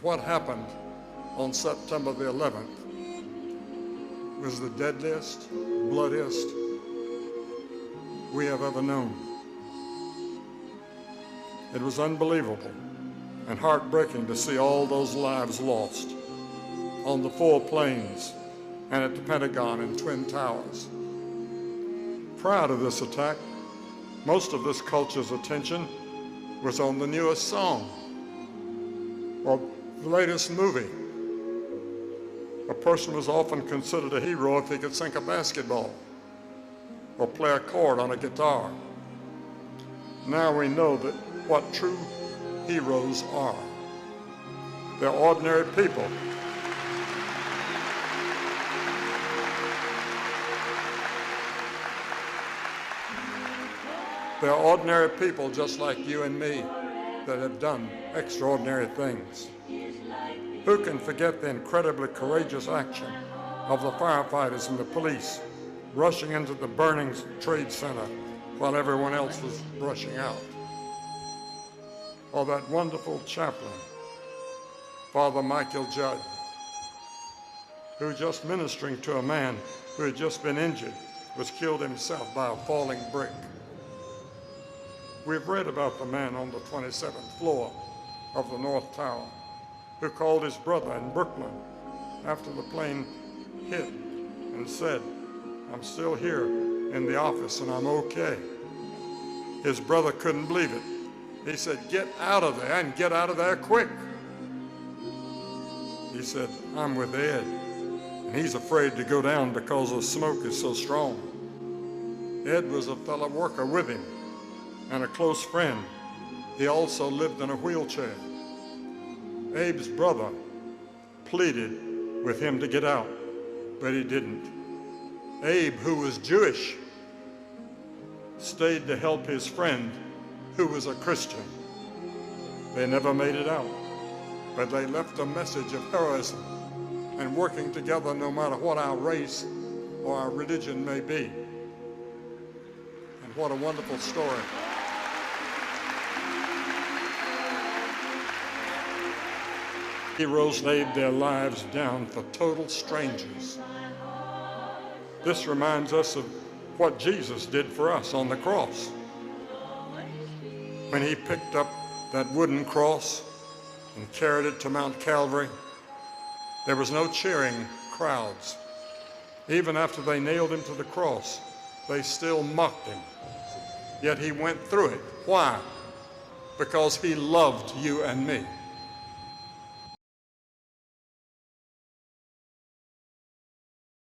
What happened on September the 11th was the deadliest, bloodiest we have ever known. It was unbelievable and heartbreaking to see all those lives lost on the 4 planes and at the Pentagon and Twin Towers. Prior to this attack, most of this culture's attention was on the newest song or the latest movie. A person was often considered a hero if he could sink a basketball or play a chord on a guitar. Now we know that what true heroes are. They're ordinary people. They're ordinary people just like you and me that have done extraordinary things. Who can forget the incredibly courageous action of the firefighters and the police rushing into the burning trade center while everyone else was rushing out? Or that wonderful chaplain, Father Michael Judd, who just ministering to a man who had just been injured was killed himself by a falling brick. We've read about the man on the 27th floor of the North Tower who called his brother in Brooklyn after the plane hit and said, "I'm still here in the office and I'm okay." His brother couldn't believe it. He said, "Get out of there and get out of there quick." He said, "I'm with Ed, and he's afraid to go down because the smoke is so strong." Ed was a fellow worker with him and a close friend. He also lived in a wheelchair. Abe's brother pleaded with him to get out, but he didn't. Abe, who was Jewish, stayed to help his friend who was a Christian. They never made it out, but they left a message of heroism and working together no matter what our race or our religion may be. And what a wonderful story. Heroes laid their lives down for total strangers. This reminds us of what Jesus did for us on the cross. When he picked up that wooden cross and carried it to Mount Calvary, there was no cheering crowds. Even after they nailed him to the cross, they still mocked him. Yet he went through it. Why? Because he loved you and me.